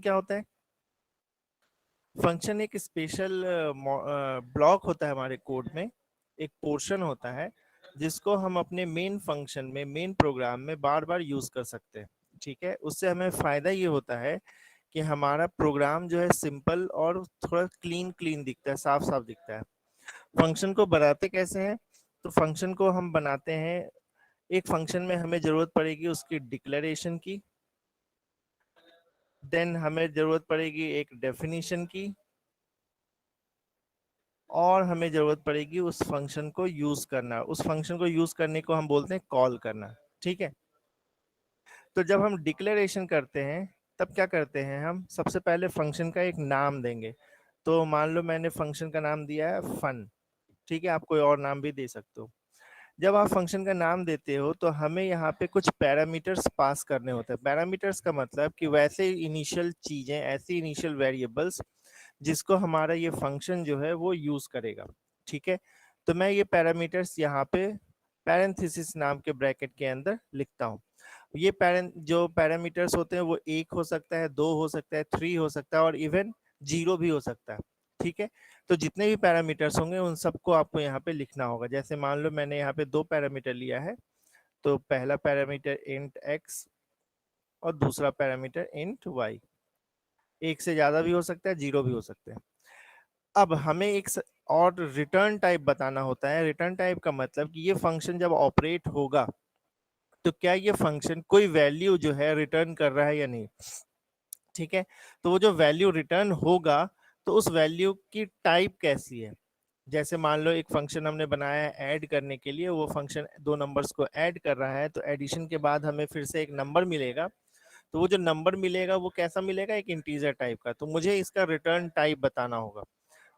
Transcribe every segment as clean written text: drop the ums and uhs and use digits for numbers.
क्या होता है? फंक्शन एक स्पेशल ब्लॉक होता है हमारे कोड में, एक पोर्शन होता है जिसको हम अपने मेन फंक्शन में, मेन प्रोग्राम में बार बार यूज कर सकते हैं। ठीक है, उससे हमें फायदा ये होता है कि हमारा प्रोग्राम जो है सिंपल और थोड़ा क्लीन क्लीन दिखता है, साफ साफ दिखता है। फंक्शन को बनाते कैसे हैं? तो फंक्शन को हम बनाते हैं, एक फंक्शन में हमें जरूरत पड़ेगी उसकी डिक्लेरेशन की, देन हमें जरूरत पड़ेगी एक डेफिनेशन की, और हमें जरूरत पड़ेगी उस फंक्शन को यूज करना। उस फंक्शन को यूज करने को हम बोलते हैं कॉल करना। ठीक है, तो जब हम डिक्लेरेशन करते हैं तब क्या करते हैं, हम सबसे पहले फंक्शन का एक नाम देंगे। तो मान लो मैंने फंक्शन का नाम दिया है फन। ठीक है, आप कोई और नाम भी दे सकते हो। जब आप फंक्शन का नाम देते हो तो हमें यहाँ पे कुछ पैरामीटर्स पास करने होते हैं। पैरामीटर्स का मतलब कि वैसे इनिशियल चीजें, ऐसी इनिशियल वेरिएबल्स जिसको हमारा ये फंक्शन जो है वो यूज करेगा। ठीक है, तो मैं ये पैरामीटर्स यहाँ पे पैरेंथेसिस नाम के ब्रैकेट के अंदर लिखता हूँ। ये जो पैरामीटर्स होते हैं वो एक हो सकता है, दो हो सकता है, थ्री हो सकता है, और इवन जीरो भी हो सकता है। ठीक है, तो जितने भी पैरामीटर्स होंगे उन सबको आपको यहाँ पे लिखना होगा। जैसे मान लो मैंने यहाँ पे दो पैरामीटर लिया है, तो पहला पैरामीटर इंट x और दूसरा पैरामीटर इंट y। एक से ज्यादा भी हो सकता है, जीरो भी हो सकते हैं। अब हमें और रिटर्न टाइप बताना होता है। रिटर्न टाइप का मतलब कि ये फंक्शन जब ऑपरेट होगा तो क्या ये फंक्शन कोई वैल्यू जो है रिटर्न कर रहा है या नहीं। ठीक है, तो वो जो वैल्यू रिटर्न होगा तो उस वैल्यू की टाइप कैसी है। जैसे मान लो एक फंक्शन हमने बनाया है ऐड करने के लिए, वो फंक्शन दो नंबर्स को ऐड कर रहा है, तो एडिशन के बाद हमें फिर से एक नंबर मिलेगा। तो वो जो नंबर मिलेगा वो कैसा मिलेगा, एक इंटीजर टाइप का। तो मुझे इसका रिटर्न टाइप बताना होगा,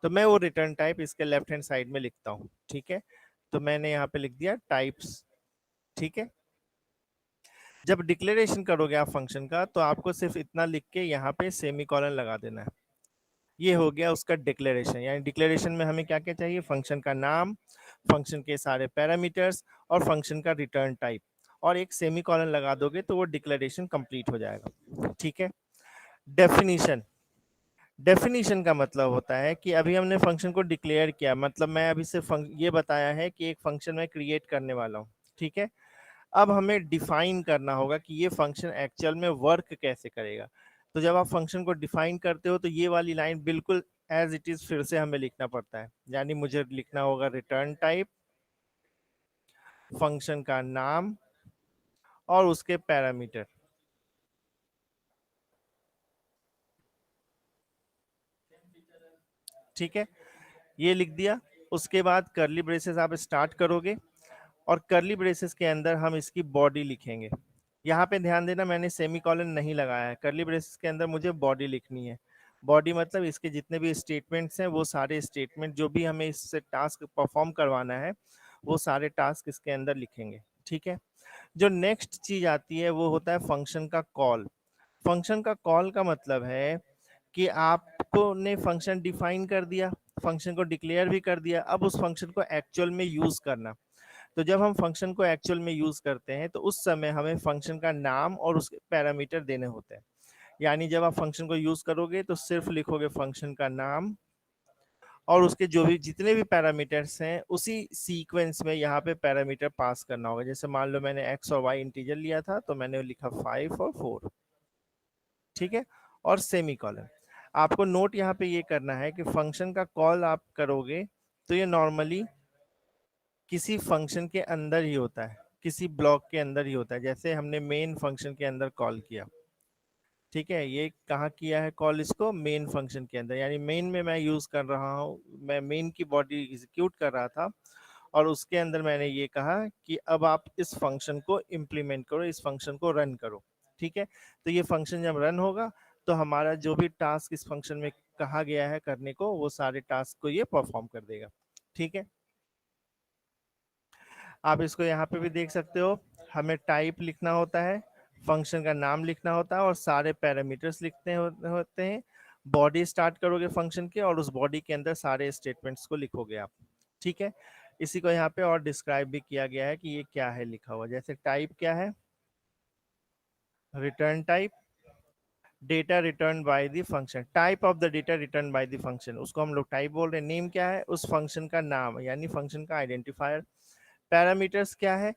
तो मैं वो रिटर्न टाइप इसके लेफ्ट हैंड साइड में लिखता हूँ। ठीक है, तो मैंने यहाँ पे लिख दिया टाइप्स। ठीक है, जब डिक्लेरेशन करोगे आप फंक्शन का तो आपको सिर्फ इतना लिख के यहाँ पे सेमीकोलन लगा देना है। ये हो गया उसका डिक्लेरेशन। यानी डिक्लेरेशन में हमें क्या क्या चाहिए, फंक्शन का नाम, फंक्शन के सारे पैरामीटर्स और फंक्शन का रिटर्न टाइप, और एक सेमीकोलन लगा दोगे तो वो डिक्लेरेशन कंप्लीट हो जाएगा। ठीक है, डेफिनीशन। डेफिनीशन का मतलब होता है कि अभी हमने फंक्शन को डिक्लेयर किया, मतलब मैं अभी से ये बताया है कि एक फंक्शन मैं क्रिएट करने वाला हूँ। ठीक है, अब हमें डिफाइन करना होगा कि ये फंक्शन एक्चुअल में वर्क कैसे करेगा। तो जब आप फंक्शन को डिफाइन करते हो तो ये वाली लाइन बिल्कुल एज इट इज फिर से हमें लिखना पड़ता है। यानी मुझे लिखना होगा रिटर्न टाइप, फंक्शन का नाम और उसके पैरामीटर। ठीक है, ये लिख दिया। उसके बाद करली ब्रेसेस आप स्टार्ट करोगे और करली ब्रेसेस के अंदर हम इसकी बॉडी लिखेंगे। यहाँ पे ध्यान देना, मैंने सेमीकोलन नहीं लगाया है। करली ब्रेसेस के अंदर मुझे बॉडी लिखनी है। बॉडी मतलब इसके जितने भी स्टेटमेंट्स हैं वो सारे स्टेटमेंट जो भी हमें इससे टास्क परफॉर्म करवाना है वो सारे टास्क इसके अंदर लिखेंगे। ठीक है, जो नेक्स्ट चीज आती है वो होता है फंक्शन का कॉल। फंक्शन का कॉल का मतलब है कि आपको ने फंक्शन डिफाइन कर दिया, फंक्शन को डिक्लेयर भी कर दिया, अब उस फंक्शन को एक्चुअल में यूज करना। तो जब हम फंक्शन को एक्चुअल में यूज करते हैं तो उस समय हमें फंक्शन का नाम और उसके पैरामीटर देने होते हैं। यानी जब आप फंक्शन को यूज करोगे तो सिर्फ लिखोगे फंक्शन का नाम और उसके जो भी जितने भी पैरामीटर्स हैं उसी सीक्वेंस में यहाँ पे पैरामीटर पास करना होगा। जैसे मान लो मैंने एक्स और वाई इंटीजर लिया था तो मैंने लिखा 5 और 4। ठीक है, और सेमी कॉलन। आपको नोट यहाँ पे ये करना है कि फंक्शन का कॉल आप करोगे तो ये नॉर्मली किसी फंक्शन के अंदर ही होता है, किसी ब्लॉक के अंदर ही होता है। जैसे हमने मेन फंक्शन के अंदर कॉल किया। ठीक है, ये कहाँ किया है कॉल, इसको मेन फंक्शन के अंदर। यानी मेन में मैं यूज कर रहा हूँ, मैं मेन की बॉडी एग्जीक्यूट कर रहा था और उसके अंदर मैंने ये कहा कि अब आप इस फंक्शन को इम्प्लीमेंट करो, इस फंक्शन को रन करो। ठीक है, तो ये फंक्शन जब रन होगा तो हमारा जो भी टास्क इस फंक्शन में कहा गया है करने को वो सारे टास्क को ये परफॉर्म कर देगा। ठीक है, आप इसको यहाँ पे भी देख सकते हो। हमें टाइप लिखना होता है, फंक्शन का नाम लिखना होता है और सारे पैरामीटर्स होते हैं। बॉडी स्टार्ट करोगे फंक्शन के और उस बॉडी के अंदर सारे स्टेटमेंट्स को लिखोगे आप। ठीक है, इसी को यहाँ पे और डिस्क्राइब भी किया गया है कि ये क्या है लिखा हुआ। जैसे टाइप क्या है, return type. Data return by the function, type of the data return by the function, उसको हम लोग टाइप बोल रहे हैं। नेम क्या है? उस फंक्शन का नाम, यानी फंक्शन का आइडेंटिफायर। पैरामीटर्स क्या है?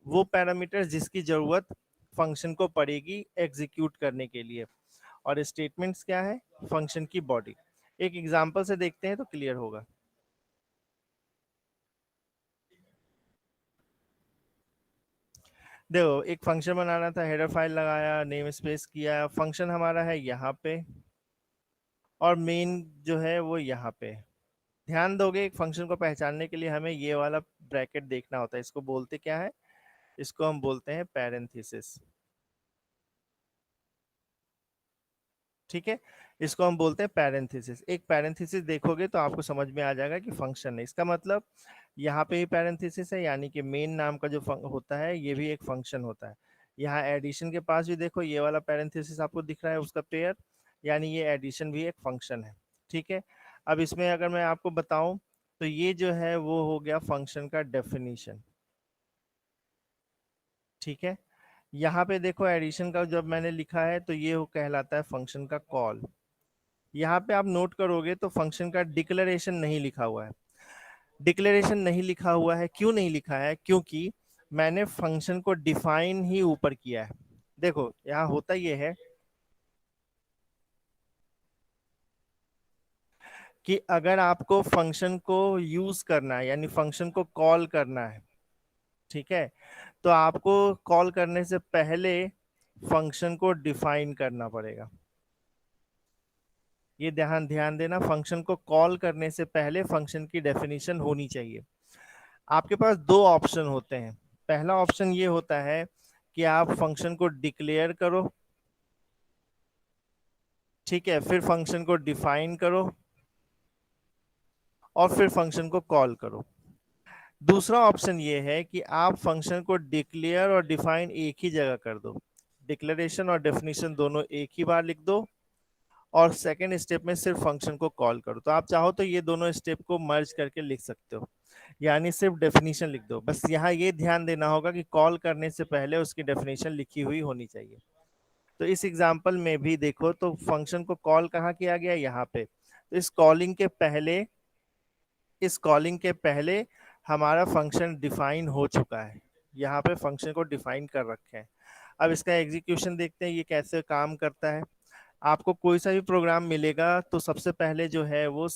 वो पैरामीटर्स जिसकी जरूरत फंक्शन को पड़ेगी एग्जीक्यूट करने के लिए। और स्टेटमेंट्स क्या है? फंक्शन की बॉडी। एक एग्जांपल से देखते हैं तो क्लियर होगा। देखो, एक फंक्शन बनाना था, हेडर फाइल लगाया, नेम स्पेस किया, फंक्शन हमारा है यहाँ पे और मेन जो है वो यहाँ पे। ध्यान दोगे, एक फंक्शन को पहचानने के लिए हमें ये वाला ब्रैकेट देखना होता है। इसको बोलते क्या है? इसको हम बोलते हैं पैरेंथेसिस। ठीक है, इसको हम बोलते हैं पैरेंथेसिस। एक पैरेंथेसिस देखोगे तो आपको समझ में आ जाएगा कि फंक्शन है। इसका मतलब यहाँ पे ही पैरेंथेसिस है, यानी कि मेन नाम का जो होता है ये भी एक फंक्शन होता है। यहाँ एडिशन के पास भी देखो, ये वाला पैरेंथेसिस आपको दिख रहा है, उसका पेयर, यानी ये एडिशन भी एक फंक्शन है। ठीक है, अब इसमें अगर मैं आपको बताऊं तो ये जो है वो हो गया फंक्शन का डेफिनेशन। ठीक है, यहाँ पे देखो एडिशन का जब मैंने लिखा है तो ये कहलाता है फंक्शन का कॉल। यहाँ पे आप नोट करोगे तो फंक्शन का डिक्लेरेशन नहीं लिखा हुआ है। डिक्लेरेशन नहीं लिखा हुआ है, क्यों नहीं लिखा है? क्योंकि मैंने फंक्शन को डिफाइन ही ऊपर किया है। देखो यहाँ होता ये है कि अगर आपको फंक्शन को यूज करना है, यानी फंक्शन को कॉल करना है, ठीक है, तो आपको कॉल करने से पहले फंक्शन को डिफाइन करना पड़ेगा। ये ध्यान ध्यान देना, फंक्शन को कॉल करने से पहले फंक्शन की डेफिनेशन होनी चाहिए। आपके पास दो ऑप्शन होते हैं। पहला ऑप्शन ये होता है कि आप फंक्शन को डिक्लेयर करो, ठीक है, फिर फंक्शन को डिफाइन करो और फिर फंक्शन को कॉल करो। दूसरा ऑप्शन ये है कि आप फंक्शन को डिक्लेयर और डिफाइन एक ही जगह कर दो, डिक्लेरेशन और डेफिनेशन दोनों एक ही बार लिख दो और सेकेंड स्टेप में सिर्फ फंक्शन को कॉल करो। तो आप चाहो तो ये दोनों स्टेप को मर्ज करके लिख सकते हो, यानी सिर्फ डेफिनेशन लिख दो। बस यहाँ ये ध्यान देना होगा कि कॉल करने से पहले उसकी डेफिनेशन लिखी हुई होनी चाहिए। तो इस एग्जांपल में भी देखो तो फंक्शन को कॉल कहाँ किया गया? यहाँ पे। तो इस कॉलिंग के पहले हमारा फंक्शन डिफाइन हो चुका है, यहाँ पे फंक्शन को डिफाइन कर रखे हैं। अब इसका एग्जीक्यूशन देखते हैं ये कैसे काम करता है। आपको कोई सा भी प्रोग्राम मिलेगा तो सबसे पहले जो है वो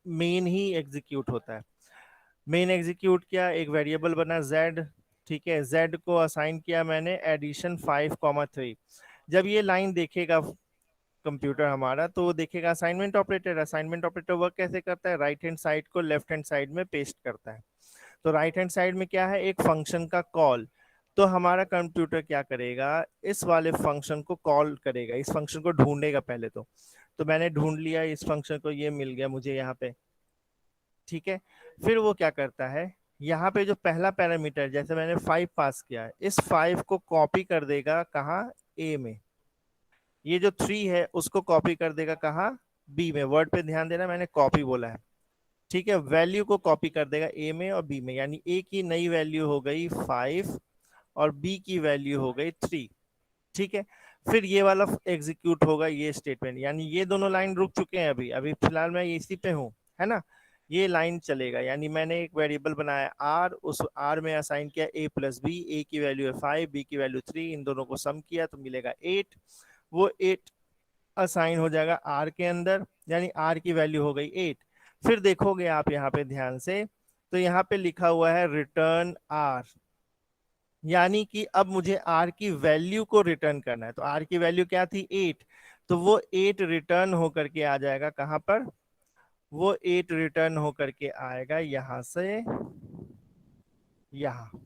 मेन ही एग्जीक्यूट होता है। मेन एग्जीक्यूट किया, एक वेरिएबल बना z, ठीक है, z को असाइन किया मैंने एडिशन 5,3। जब ये लाइन देखेगा कंप्यूटर हमारा तो वो देखेगा assignment operator. Assignment operator work कैसे करता है? राइट हैंड साइड को लेफ्ट हैंड साइड में पेस्ट करता है। तो राइट हैंड साइड में क्या है? एक फंक्शन का कॉल। तो हमारा कंप्यूटर क्या करेगा? इस वाले फंक्शन को कॉल करेगा, इस फंक्शन को ढूंढेगा पहले तो मैंने ढूंढ लिया इस फंक्शन को, ये मिल गया मुझे यहाँ पे, ठीक है। फिर वो क्या करता है, यहाँ पे जो पहला पैरामीटर जैसे मैंने 5 पास किया है, इस 5 को कॉपी कर देगा कहाँ? ए में। ये जो 3 है उसको कॉपी कर देगा कहाँ? बी में। वर्ड पे ध्यान देना, मैंने कॉपी बोला है, ठीक है। वैल्यू को कॉपी कर देगा ए में और बी में, यानी ए की नई वैल्यू हो गई 5 और बी की वैल्यू हो गई 3, ठीक है। फिर ये वाला एग्जीक्यूट होगा ये स्टेटमेंट, यानी ये दोनों लाइन रुक चुके हैं, अभी अभी फिलहाल मैं इसी पे हूँ, है ना। ये लाइन चलेगा, यानी मैंने एक वेरिएबल बनाया आर, उस आर में असाइन किया a प्लस बी, ए की वैल्यू है 5, बी की वैल्यू 3, इन दोनों को सम किया तो मिलेगा 8। वो 8 असाइन हो जाएगा आर के अंदर, यानी आर की वैल्यू हो गई 8। फिर देखोगे आप यहाँ पे ध्यान से तो यहाँ पे लिखा हुआ है रिटर्न आर, यानी कि अब मुझे आर की वैल्यू को रिटर्न करना है। तो आर की वैल्यू क्या थी? 8। तो वो 8 रिटर्न होकर के आ जाएगा कहां पर? वो 8 रिटर्न होकर के आएगा यहां से यहां।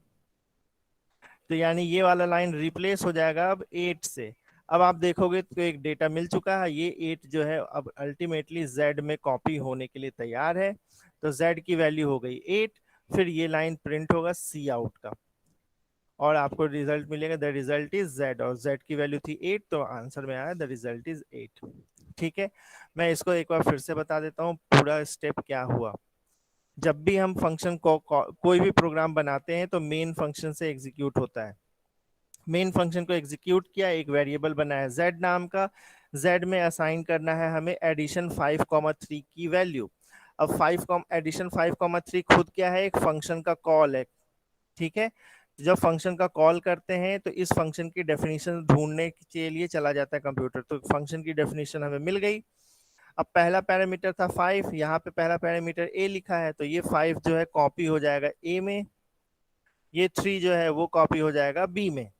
तो यानी ये वाला लाइन रिप्लेस हो जाएगा अब 8 से। अब आप देखोगे तो एक डेटा मिल चुका है, ये 8 जो है अब अल्टीमेटली z में कॉपी होने के लिए तैयार है। तो z की वैल्यू हो गई 8। फिर ये लाइन प्रिंट होगा सी आउट का और आपको रिजल्ट मिलेगा द रिजल्ट इज z, और z की वैल्यू थी 8 तो आंसर में आया द रिजल्ट इज 8। ठीक है, मैं इसको एक बार फिर से बता देता हूँ पूरा स्टेप क्या हुआ। जब भी हम फंक्शन को कोई भी प्रोग्राम बनाते हैं तो मेन फंक्शन से एग्जीक्यूट होता है। मेन फंक्शन को एग्जीक्यूट किया, एक वेरिएबल बनाया z नाम का, z में असाइन करना है हमें एडिशन 5,3 की वैल्यू। अब एडिशन 5,3 खुद क्या है, एक फंक्शन का कॉल है, ठीक है। जब फंक्शन का कॉल करते हैं तो इस फंक्शन की डेफिनेशन ढूंढने के लिए चला जाता है कंप्यूटर, तो फंक्शन की डेफिनेशन हमें मिल गई। अब पहला पैरामीटर था 5, यहाँ पे पहला पैरामीटर a लिखा है, तो ये 5 जो है कॉपी हो जाएगा a में, ये 3 जो है वो कॉपी हो जाएगा b में,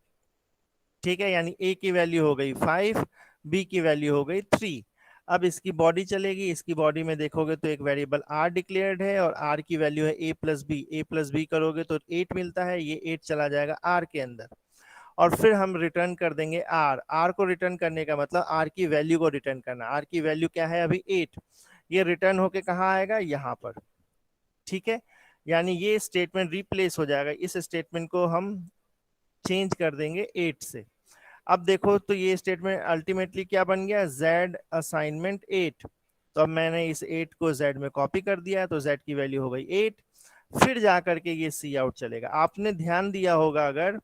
ठीक है। यानी a की वैल्यू हो गई 5, b की वैल्यू हो गई 3। अब इसकी बॉडी चलेगी, इसकी बॉडी में देखोगे तो एक वेरिएबल r डिक्लेयर्ड है और r की वैल्यू है a प्लस बी करोगे तो 8 मिलता है, ये 8 चला जाएगा r के अंदर, और फिर हम रिटर्न कर देंगे r को रिटर्न करने का मतलब r की वैल्यू को रिटर्न करना। r की वैल्यू क्या है अभी 8, ये रिटर्न होके कहाँ आएगा, यहाँ पर, ठीक है। यानी ये स्टेटमेंट रिप्लेस हो जाएगा, इस स्टेटमेंट को हम चेंज कर देंगे 8 से। अब देखो तो ये स्टेटमेंट अल्टीमेटली क्या बन गया, z असाइनमेंट 8। तो अब मैंने इस 8 को z में कॉपी कर दिया, तो z की वैल्यू हो गई 8। फिर जाकर के ये सी आउट चलेगा। आपने ध्यान दिया होगा अगर,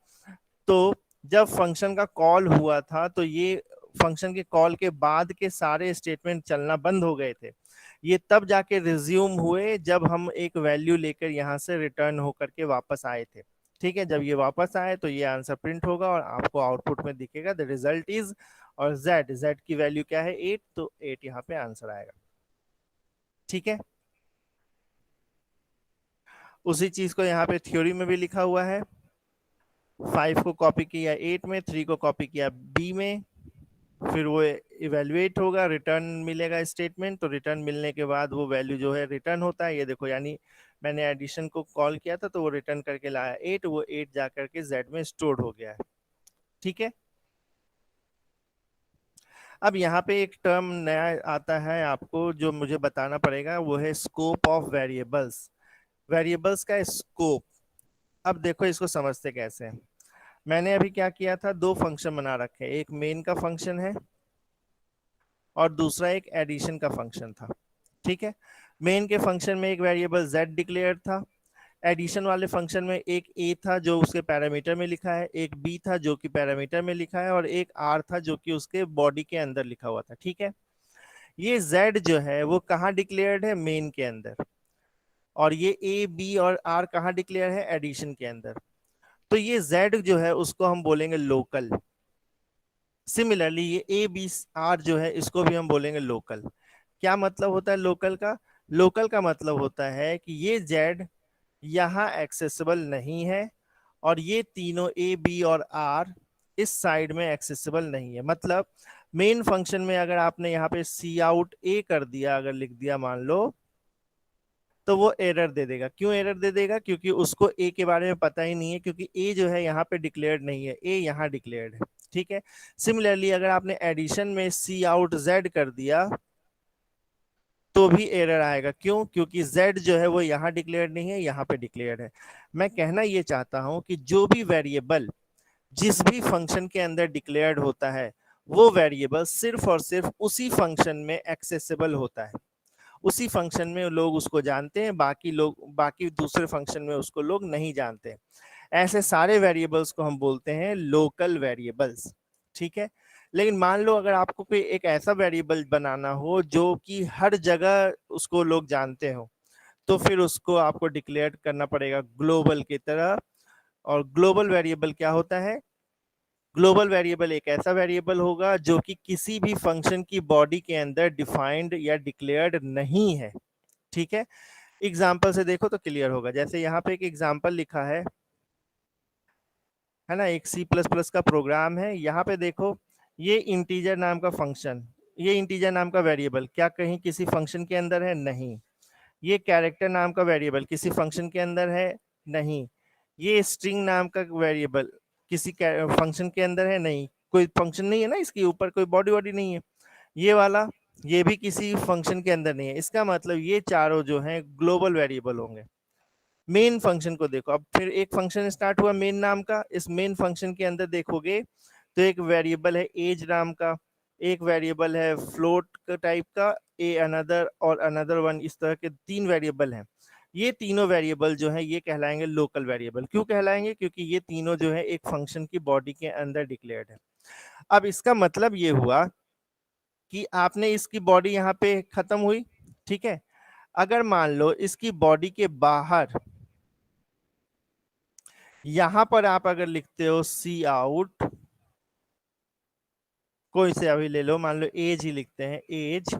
तो जब फंक्शन का कॉल हुआ था तो ये फंक्शन के कॉल के बाद के सारे स्टेटमेंट चलना बंद हो गए थे, ये तब जाके रिज्यूम हुए जब हम एक वैल्यू लेकर यहाँ से रिटर्न होकर के वापस आए थे, ठीक है। जब ये वापस आए तो ये आंसर प्रिंट होगा और आपको आउटपुट में दिखेगा द रिजल्ट इज, और z की वैल्यू क्या है 8, तो 8 यहाँ पे आंसर आएगा, ठीक है। उसी चीज को यहाँ पे थ्योरी में भी लिखा हुआ है, 5 को कॉपी किया 8 में, 3 को कॉपी किया b में, फिर वो इवेल्युएट होगा, रिटर्न मिलेगा स्टेटमेंट, तो रिटर्न मिलने के बाद वो वैल्यू जो है रिटर्न होता है, ये देखो। यानी मैंने एडिशन को कॉल किया था तो वो रिटर्न करके लाया 8, वो 8 जाकर के z में स्टोर हो गया है, ठीक है। अब यहाँ पे एक टर्म नया आता है आपको जो मुझे बताना पड़ेगा, वो है स्कोप ऑफ वेरिएबल्स। वेरिएबल्स का स्कोप, अब देखो इसको समझते कैसे हैं। मैंने अभी क्या किया था, दो फंक्शन बना रखे हैं, एक मेन का फंक्शन है और दूसरा एक एडिशन का फंक्शन था, ठीक है। मेन के फंक्शन में एक वेरिएबल z डिक्लेयर था, एडिशन वाले फंक्शन में एक a था जो उसके पैरामीटर में लिखा है, एक b था जो कि पैरामीटर में लिखा है, और एक r था जो कि उसके बॉडी के अंदर लिखा हुआ था, ठीक है। ये z जो है वो कहाँ डिक्लेयर्ड है, मेन के अंदर, और ये a b और r कहाँ डिक्लेयर है, एडिशन के अंदर। तो ये z जो है उसको हम बोलेंगे लोकल। सिमिलरली ये ए बी आर जो है इसको भी हम बोलेंगे लोकल। क्या मतलब होता है लोकल का, लोकल का मतलब होता है कि ये z यहाँ एक्सेसिबल नहीं है और ये तीनों ए बी और आर इस साइड में एक्सेसिबल नहीं है। मतलब मेन फंक्शन में अगर आपने यहाँ पे सी आउट ए कर दिया, अगर लिख दिया मान लो, तो वो एरर दे देगा। क्यों एरर दे देगा, क्योंकि उसको ए के बारे में पता ही नहीं है, क्योंकि ए जो है यहाँ पे डिक्लेयर्ड नहीं है, ए यहाँ डिक्लेयर्ड है, ठीक है। सिमिलरली अगर आपने एडिशन में सी आउट जेड कर दिया तो भी एरर आएगा। क्यों, क्योंकि z जो है वो यहाँ डिक्लेयर्ड नहीं है, यहाँ पे डिक्लेयर्ड है। मैं कहना ये चाहता हूं कि जो भी वेरिएबल जिस भी फंक्शन के अंदर डिक्लेयर्ड होता है वो वेरिएबल सिर्फ और सिर्फ उसी फंक्शन में एक्सेसिबल होता है, उसी फंक्शन में लोग उसको जानते हैं, बाकी दूसरे फंक्शन में उसको लोग नहीं जानते। ऐसे सारे वेरिएबल्स को हम बोलते हैं लोकल वेरिएबल्स, ठीक है। लेकिन मान लो अगर आपको कोई एक ऐसा वेरिएबल बनाना हो जो कि हर जगह उसको लोग जानते हो, तो फिर उसको आपको डिक्लेयर करना पड़ेगा ग्लोबल की तरह। और ग्लोबल वेरिएबल क्या होता है, ग्लोबल वेरिएबल एक ऐसा वेरिएबल होगा जो कि किसी भी फंक्शन की बॉडी के अंदर डिफाइंड या डिक्लेयर्ड नहीं है, ठीक है। एग्जाम्पल से देखो तो क्लियर होगा। जैसे यहाँ पे एक एग्जाम्पल लिखा है ना, एक सी प्लस प्लस का प्रोग्राम है। यहाँ पे देखो ये इंटीजर नाम का फंक्शन, ये इंटीजर नाम का वेरिएबल क्या कहीं किसी फंक्शन के अंदर है, नहीं। ये कैरेक्टर नाम का वेरिएबल किसी फंक्शन के अंदर है, नहीं। ये स्ट्रिंग नाम का वेरिएबल किसी फंक्शन के अंदर है, नहीं। कोई फंक्शन नहीं है ना, इसके ऊपर कोई बॉडी वॉडी नहीं है। ये वाला ये भी किसी फंक्शन के अंदर नहीं है। इसका मतलब ये चारों जो हैं ग्लोबल वेरिएबल होंगे। मेन फंक्शन को देखो, अब फिर एक फंक्शन स्टार्ट हुआ मेन नाम का, इस मेन फंक्शन के अंदर देखोगे तो एक वेरिएबल है एज नाम का, एक वेरिएबल है फ्लोट का टाइप का, ए अनदर और अनदर वन, इस तरह के तीन वेरिएबल हैं। ये तीनों वेरिएबल जो है ये कहलाएंगे लोकल वेरिएबल। क्यों कहलाएंगे? क्योंकि ये तीनों जो है एक फंक्शन की बॉडी के अंदर डिक्लेयर्ड है। अब इसका मतलब ये हुआ कि आपने इसकी बॉडी यहाँ पे खत्म हुई, ठीक है। अगर मान लो इसकी बॉडी के बाहर यहां पर आप अगर लिखते हो सी आउट, कोई से अभी ले लो, मान लो एज ही लिखते हैं, एज,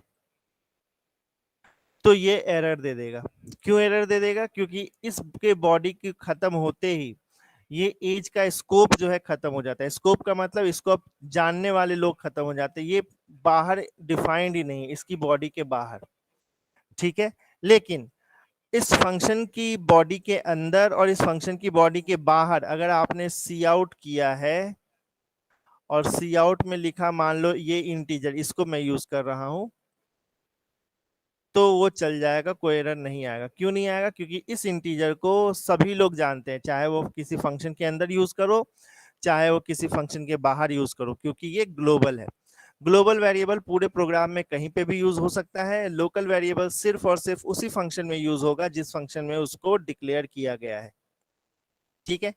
तो ये एरर दे देगा। क्यों एरर दे देगा? क्योंकि इसके बॉडी की खत्म होते ही ये एज का स्कोप जो है खत्म हो जाता है। स्कोप का मतलब स्कोप जानने वाले लोग खत्म हो जाते हैं, ये बाहर डिफाइंड ही नहीं इसकी बॉडी के बाहर, ठीक है। लेकिन इस फंक्शन की बॉडी के अंदर और इस फंक्शन की बॉडी के बाहर अगर आपने सी आउट किया है और सी आउट में लिखा, मान लो ये इंटीजर, इसको मैं यूज कर रहा हूं, तो वो चल जाएगा, कोई एरर नहीं आएगा। क्यों नहीं आएगा? क्योंकि इस इंटीजर को सभी लोग जानते हैं, चाहे वो किसी फंक्शन के अंदर यूज करो, चाहे वो किसी फंक्शन के बाहर यूज करो, क्योंकि ये ग्लोबल है। ग्लोबल वेरिएबल पूरे प्रोग्राम में कहीं पे भी यूज हो सकता है। लोकल वेरिएबल सिर्फ और सिर्फ उसी फंक्शन में यूज होगा जिस फंक्शन में उसको डिक्लेयर किया गया है, ठीक है।